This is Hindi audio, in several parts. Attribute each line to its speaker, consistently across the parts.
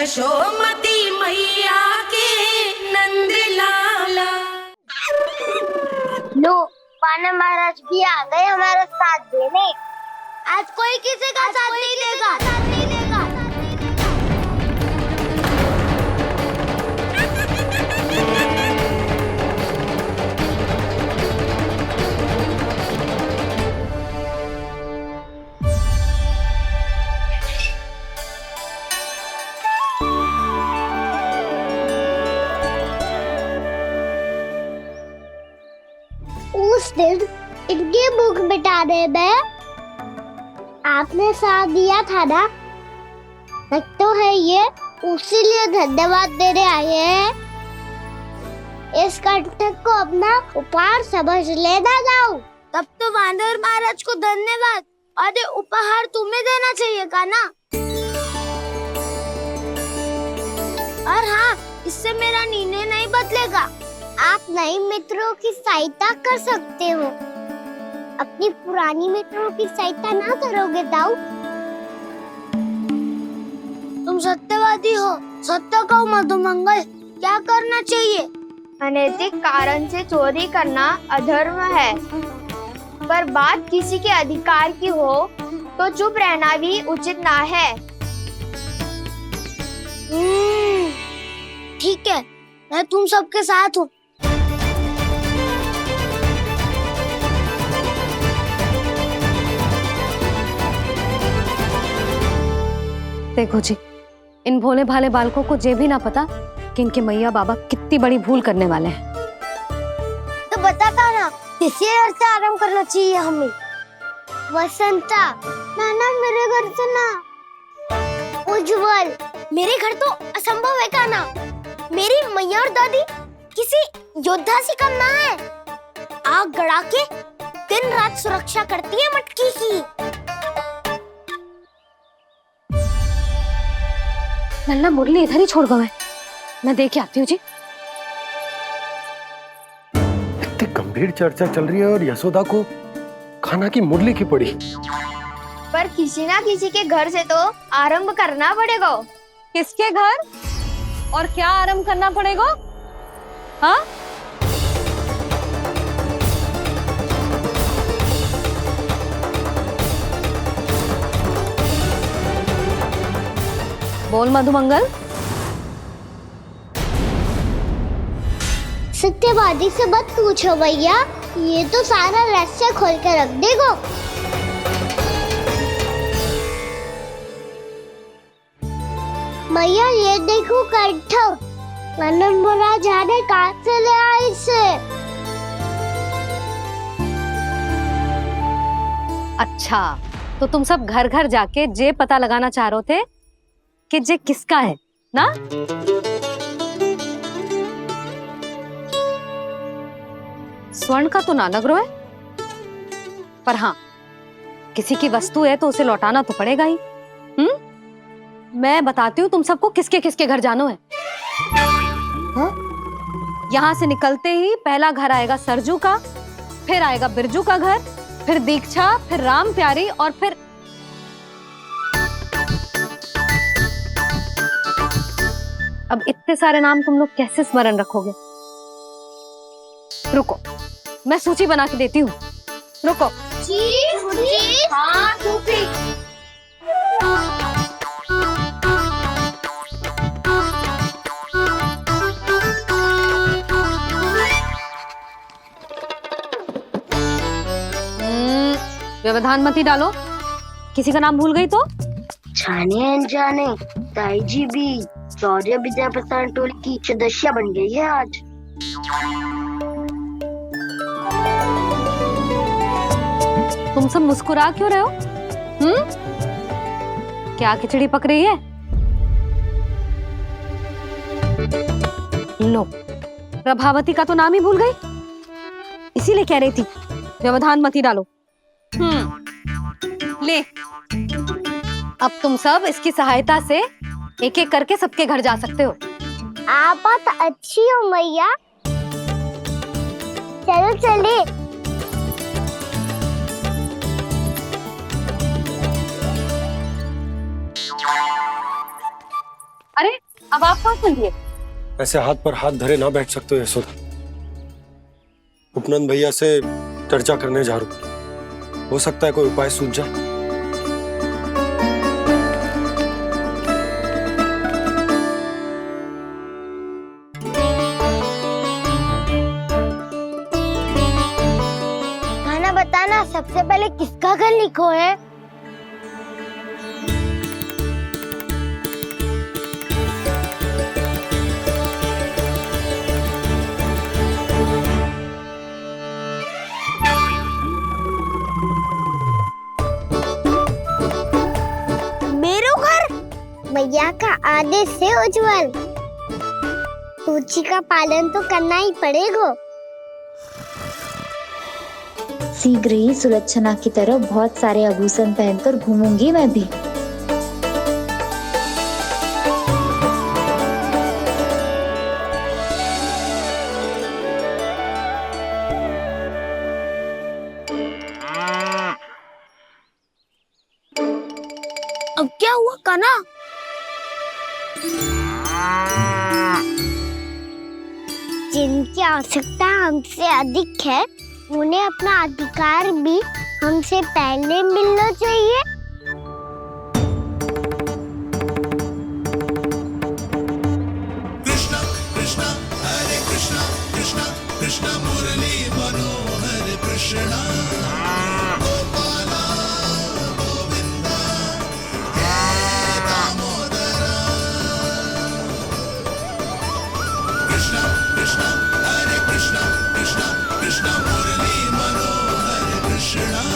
Speaker 1: यशोमती मैया के नंद लाला।
Speaker 2: लो, वानर महाराज भी आ गए हमारा साथ देने। आज कोई किसी का साथ नहीं देगा। उस दिन इनकी भूख मिटाने में आपने साथ दिया था ना, तो है ये उसी लिए धन्यवाद देने आए हैं। इस कंटक को अपना उपहार समझ लेना जाओ। तब तो वानर महाराज को धन्यवाद और उपहार तुम्हें देना चाहिए का ना। और हाँ, इससे मेरा निर्णय नहीं बदलेगा। आप नए मित्रों की सहायता कर सकते हो, अपनी पुरानी मित्रों की सहायता ना करोगे दाऊ। तुम सत्यवादी हो, सत्य कहो मधुमंगल, क्या करना चाहिए?
Speaker 3: अनैतिक कारण से चोरी करना अधर्म है, पर बात किसी के अधिकार की हो तो चुप रहना भी उचित ना है।
Speaker 2: ठीक है, मैं तुम सबके साथ हूँ।
Speaker 4: देखो जी, इन भोले भाले बालकों को ये भी ना पता कि इनके मैया बाबा कितनी बड़ी भूल करने वाले हैं।
Speaker 2: तो बताता ना, किसी घर से आराम करना चाहिए हमें। वसंता, नाना मेरे घर से ना। उज्जवल, मेरे घर तो असंभव है का ना। मेरी मैया और दादी किसी योद्धा से कम ना है। आग गड़ा के दिन रात सुरक्षा करती है मटकी की।
Speaker 4: नन्ना मुरली इधर ही छोड़ गए, मैं देख के आती हूँ जी।
Speaker 5: इतनी गंभीर चर्चा चल रही है और यशोदा को खाना की मुरली की पड़ी।
Speaker 3: पर किसी ना किसी के घर से तो आरंभ करना पड़ेगा।
Speaker 4: किसके घर और क्या आरंभ करना पड़ेगा? हाँ, बोल मधुमंगल।
Speaker 2: सत्यवादी से मत पूछो भैया, ये तो सारा रहस्य खोल के रख देगा। भैया ये देखो कंठ, वानर महाराज जाने कहाँ से ले आए इसे।
Speaker 4: अच्छा, तो तुम सब घर घर जाके जे पता लगाना चाह रहे थे कि जे किसका है ना? स्वर्ण का तो ना लग रहा है, पर हाँ, किसी की वस्तु है तो उसे लौटाना तो पड़ेगा ही। मैं बताती हूँ तुम सबको किसके किसके घर जाना है। यहाँ से निकलते ही पहला घर आएगा सरजू का, फिर आएगा बिरजू का घर, फिर दीक्षा, फिर राम प्यारी और फिर अब इतने सारे नाम तुम लोग कैसे स्मरण रखोगे? रुको, मैं सूची बना के देती हूँ। रुको।
Speaker 2: हाँ,
Speaker 4: व्यवधान मत ही डालो, किसी का नाम भूल गई तो?
Speaker 2: जाने अनजाने ताई जी भी शौर्य विद्या प्रसारण टोली की सदस्य बन गई है आज।
Speaker 4: तुम सब मुस्कुरा क्यों रहे हो? क्या खिचड़ी पक रही है? लो, प्रभावती का तो नाम ही भूल गई, इसीलिए कह रही थी व्यवधान मत ही डालो। ले, अब तुम सब इसकी सहायता से एक एक करके सबके घर जा सकते हो।
Speaker 2: आप बात अच्छी हो मैया, चलो चले।
Speaker 4: अरे अब आप कहाँ चल दिए?
Speaker 5: ऐसे हाथ पर हाथ धरे ना बैठ सकते हो यशोदा। उपनंद भैया से चर्चा करने जा रहा हूं, हो सकता है कोई उपाय सूझ जाए।
Speaker 2: खाना बताना, सबसे पहले किसका घर लिखो है? मेरो घर मैया का आदेश से उज्जवल, सूची का पालन तो करना ही पड़ेगा।
Speaker 6: शीघ्र ही सुलक्षणा की तरह बहुत सारे आभूषण पहनकर घूमूंगी मैं भी।
Speaker 2: अब क्या हुआ काना? जिनकी आवश्यकता हमसे अधिक है, उन्हें अपना अधिकार भी हमसे पहले मिलना चाहिए।
Speaker 7: कृष्णा कृष्णा हरे कृष्णा कृष्णा कृष्णा मुरली मनोहर कृष्णा गोपाला गोविंदा हे दामोदरा। कृष्णा कृष्णा हरे कृष्णा कृष्णा कृष्णा मुरली मनोहर कृष्णा।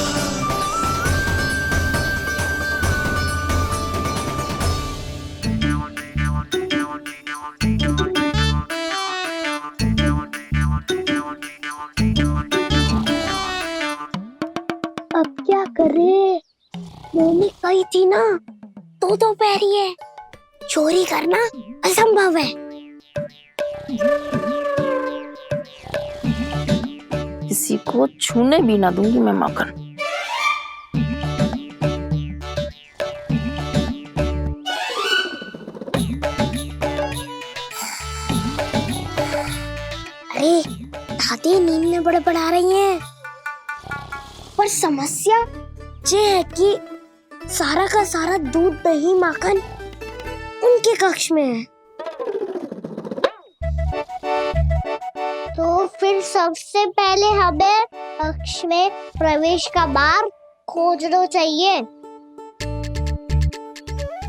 Speaker 2: अब क्या करे? मम्मी कही थी ना, दो पैरी है, चोरी करना असंभव है।
Speaker 1: किसी को छूने भी ना दूंगी मैं माखन।
Speaker 2: अरे दादी नींद में बड़बड़ा रही हैं, पर समस्या ये है कि सारा का सारा दूध दही माखन उनके कक्ष में है। तो फिर सबसे पहले हमें कक्ष में प्रवेश का मार्ग खोजना चाहिए।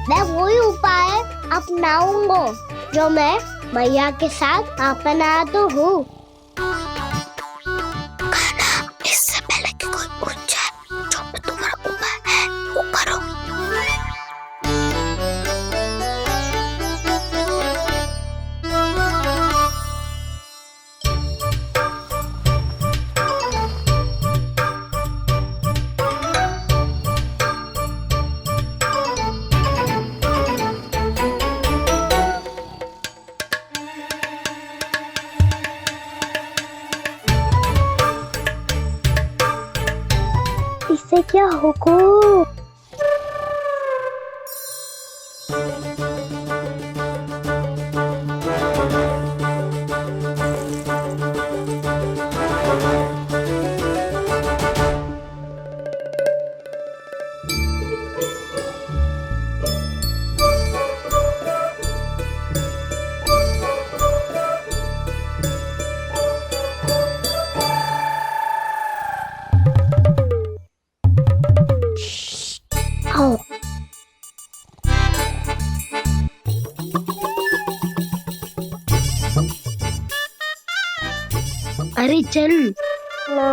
Speaker 2: मैं वही उपाय अपनाऊंगा जो मैं मैया के साथ अपना तो हूँ। इससे पहले कि कोई पूछ जाए, जो भी तुम्हारा उपाय है वो करो। इससे क्या होगा? आओ। अरे चल ना।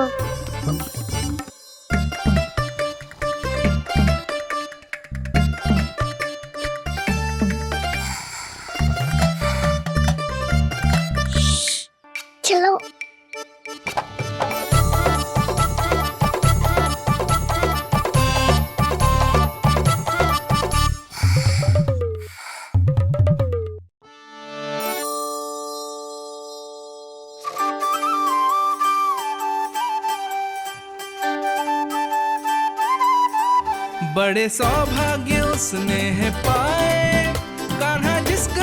Speaker 2: चलो।
Speaker 7: बड़े सौभाग्य उसने है पाए, कान्हा जिसके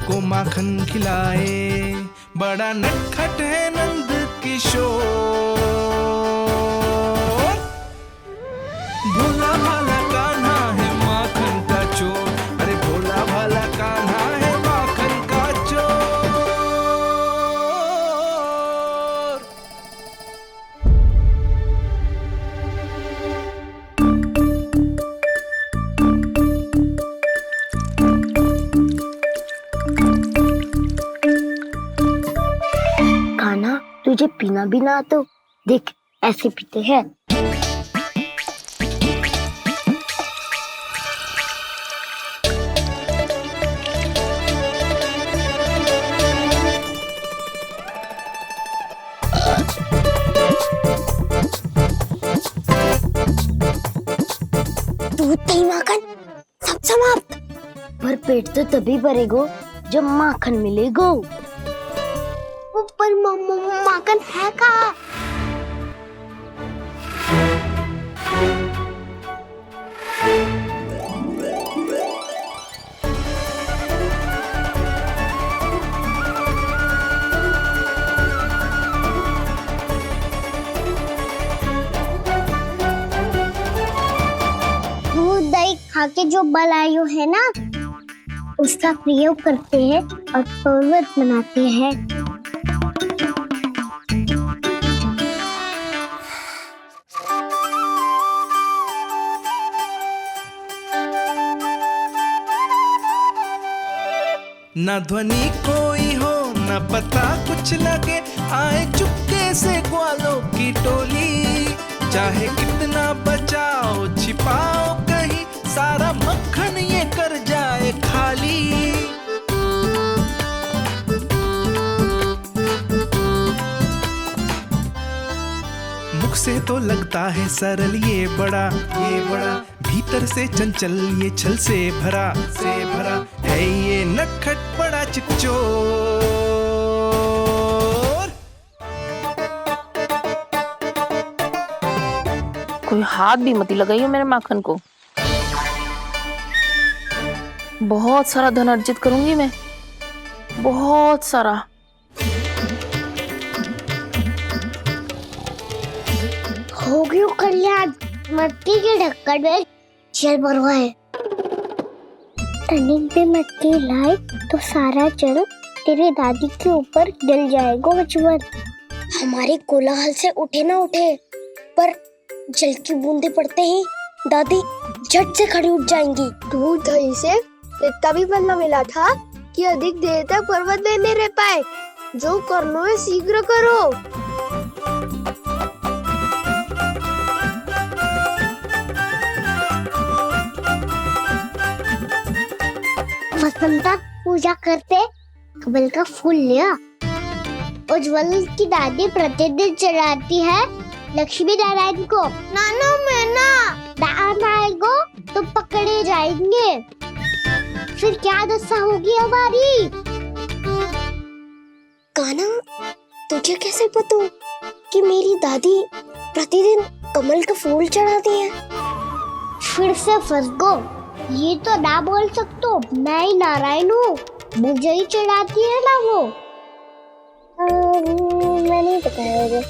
Speaker 7: सबको माखन खिलाए, बड़ा नटखट है नंद किशोर। भोला भाला कान्हा है माखन का चोर, अरे भोला भाला कान्हा है माखन का चोर।
Speaker 2: कान्हा, तुझे पीना भी ना तो देख ऐसे पीते हैं। दूध दही माखन सब समाप्त। पर पेट तो तभी भरेगो जब माखन मिलेगो। पर माखन है कहाँ? दूध दही खा के जो बलायु है ना, उसका प्रयोग करते हैं और पर्वत बनाते हैं।
Speaker 7: न ध्वनि कोई हो न पता कुछ लगे, आए चुपके से ग्वालों की टोली। चाहे कितना बचाओ छिपाओ कहीं, सारा मक्खन ये कर जाए खाली। मुख से तो लगता है सरल ये बड़ा भीतर से चंचल ये छल से भरा है ये नटखट बड़ा चिकचोर।
Speaker 1: कोई हाथ भी मत लगाइयो मेरे माखन को। बहुत सारा धन अर्जित करूंगी मैं, बहुत सारा।
Speaker 2: हो गयो कल्याण, मट्टी के ढक्कन में जल भरवा है। टनिक पे मट्टी लाए तो सारा जल तेरी दादी के ऊपर गिर जाएगा बचवन। हमारे कोलाहल से उठे ना उठे, पर जल की बूंदे पड़ते ही दादी झट से खड़ी उठ जाएंगी।
Speaker 3: दूध दही से इतना भी बदला मिला था कि अधिक देर तक पर्वत में नहीं रह पाए। जो करना है शीघ्र करो।
Speaker 2: वसंता पूजा करते कमल का फूल लिया। उज्जवल की दादी प्रतिदिन चढ़ाती है लक्ष्मी नारायण को। नाना मैं ना आएगो तो पकड़े जाएंगे। फिर क्या दशा होगी हमारी? कान्हा, तुझे कैसे पता कि मेरी दादी प्रतिदिन कमल का फूल चढ़ाती है? फिर से फंस गो। ये तो ना बोल सकतो, मैं ही नारायण हूँ, मुझे ही चढ़ाती है ना वो। मैं नहीं बताया मुझे।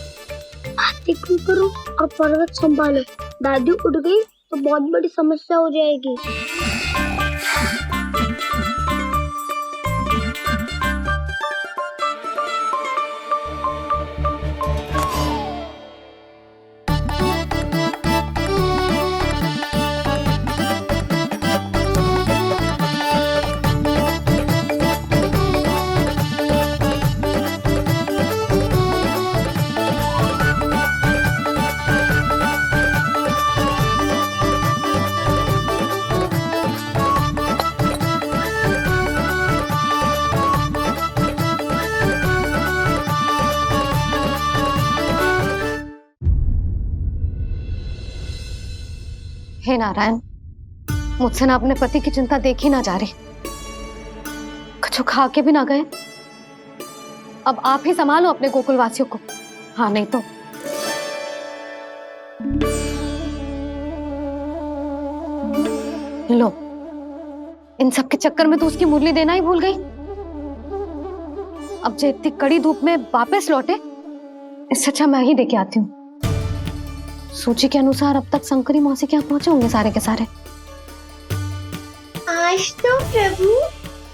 Speaker 2: बातें क्यों करो और पर्वत संभालो। दादी उठ गई तो बहुत बड़ी समस्या हो जाएगी।
Speaker 4: हे नारायण, मुझसे ना अपने पति की चिंता देखी ना जा रही, कुछ खा के भी ना गए। अब आप ही संभालो अपने गोकुल वासियों को। हाँ नहीं तो लो, इन सब के चक्कर में तो उसकी मुरली देना ही भूल गई। अब जो इतनी कड़ी धूप में वापस लौटे, इससे अच्छा मैं ही देके आती हूँ। सूची के अनुसार अब तक शंकरी मौसी के यहाँ पहुंचे होंगे सारे के सारे।
Speaker 2: आज तो प्रभु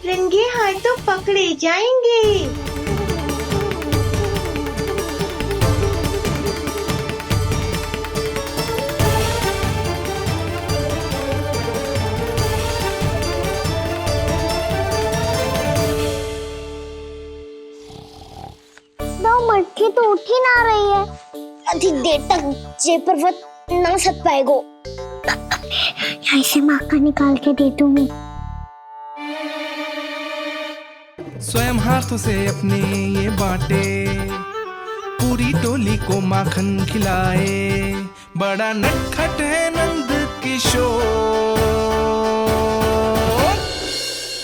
Speaker 2: रंगे हाथों पकड़े जाएंगे। मटकी तो उठ ही ना रही है। अधिक देर तक जय पर्वत ना सक पाएगो। यहाँ से माखन निकाल के दे दूंगी।
Speaker 7: स्वयं हाथों से अपने ये बांटे, पूरी टोली को माखन खिलाए, बड़ा नटखट है नंद किशोर।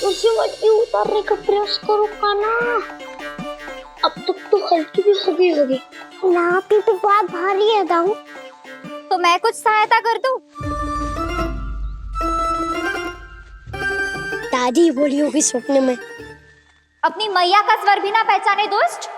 Speaker 2: उसे मटकी उतारने का प्रयास करो काना। अब तक तो हल्की भी हो गई होगी। लाठी तो बहुत भारी है दाऊ।
Speaker 8: तो मैं कुछ सहायता कर दूं?
Speaker 2: दादी बोली होगी सपने में।
Speaker 8: अपनी मैया का स्वर भी ना पहचाने दुष्ट।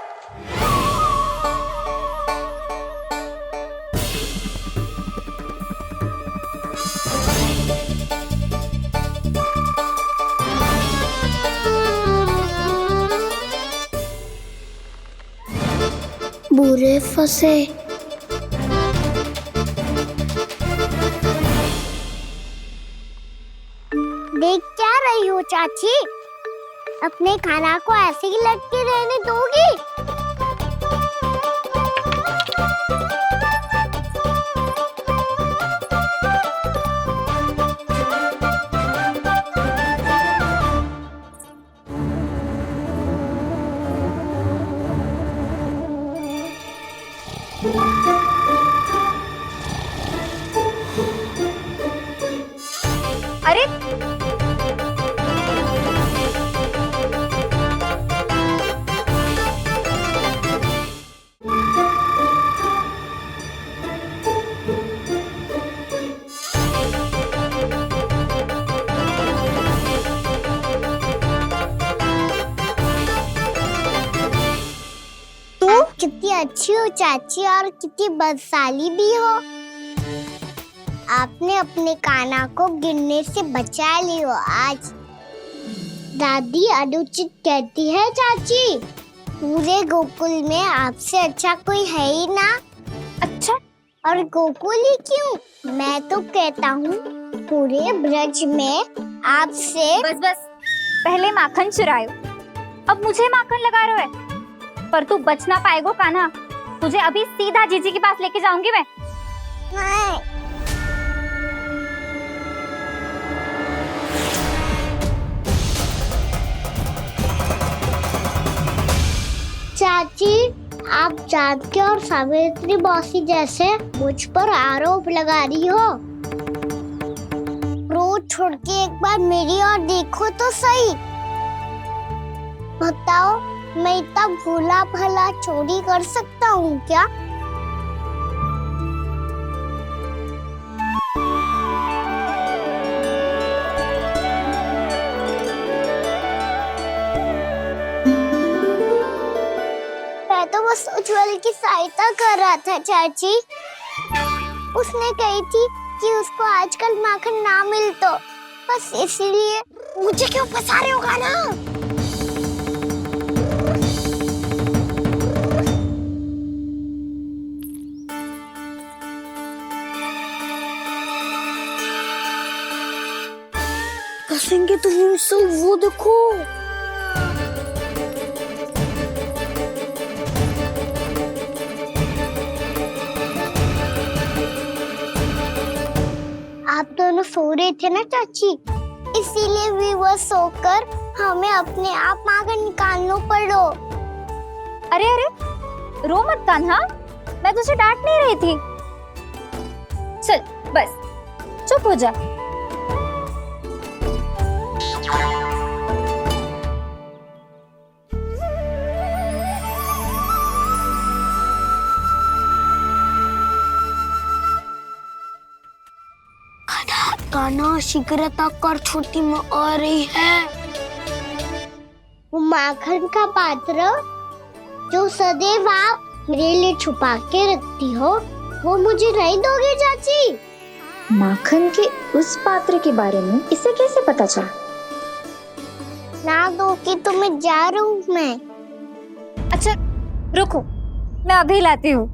Speaker 2: बुरे फंसे। देख क्या रही हो चाची? अपने खाना को ऐसे ही लटके रहने दोगी?
Speaker 8: अरे
Speaker 2: कितनी अच्छी हो चाची और कितनी बदसाली भी हो। आपने अपने काना को गिरने से बचा ली हो आज। दादी अनुचित कहती है चाची, पूरे गोकुल में आपसे अच्छा कोई है ही ना।
Speaker 8: अच्छा,
Speaker 2: और गोकुल ही क्यों, मैं तो कहता हूँ पूरे ब्रज में आपसे।
Speaker 8: बस बस, पहले माखन चुरायो, अब मुझे माखन लगा रहे हो। पर तू बच ना पाएगो कान्हा, तुझे अभी सीधा जीजी के पास लेके जाऊंगी मैं।
Speaker 2: नहीं। चाची, आप जानकी और सावित्री मौसी जैसे मुझ पर आरोप लगा रही हो। रोज छोड़ के एक बार मेरी ओर देखो तो सही। बताओ, मैं इतना भोला भला चोरी कर सकता हूँ क्या? मैं तो बस उज्जवल की सहायता कर रहा था चाची। उसने कही थी कि उसको आजकल माखन ना मिल तो बस इसलिए। मुझे क्यों फंसा रहे हो ना? फंसेंगे तो वो देखो। आप दोनों सो रहे थे ना चाची, इसीलिए विवश सोकर हमें अपने आप माखन निकालना पड़ो।
Speaker 8: अरे अरे, रो मत कान्हा, मैं तुझे डांट नहीं रही थी। चल बस चुप हो जा।
Speaker 2: कान्हा शीघ्रता कर, छोटी में आ रही है। वो माखन का पात्र जो सदैव आप मेरे लिए छुपा के रखती हो, वो मुझे नहीं दोगे चाची?
Speaker 6: माखन के उस पात्र के बारे में इसे कैसे पता चला?
Speaker 2: ना दोगी तो मैं जा रहा हूँ मैं।
Speaker 8: अच्छा रुको, मैं अभी लाती हूँ।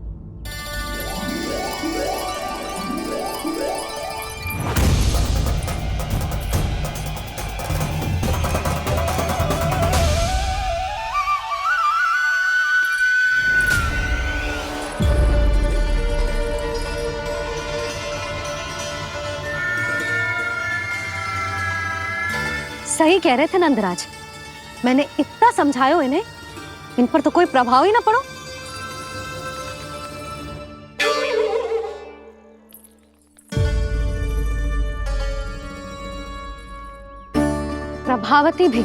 Speaker 4: सही कह रहे थे नंदराज, मैंने इतना समझायो इन्हें, इन पर तो कोई प्रभाव ही ना पड़ो। प्रभावती भी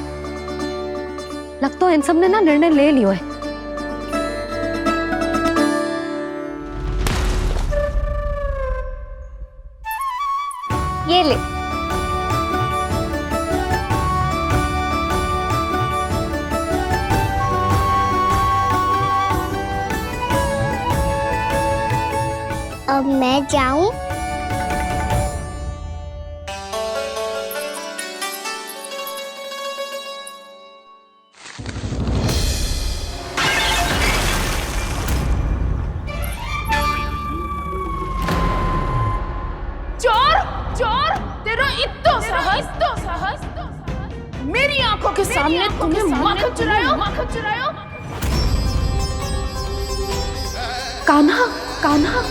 Speaker 4: लग तो इन सब ने ना निर्णय ले लियो है।
Speaker 8: ये ले।
Speaker 2: अब मैं जाऊं?
Speaker 1: चोर चोर, तेरा इतना साहस, मेरी आंखों के सामने तुमने माखन चुरायो।
Speaker 4: कान्हा, कान्हा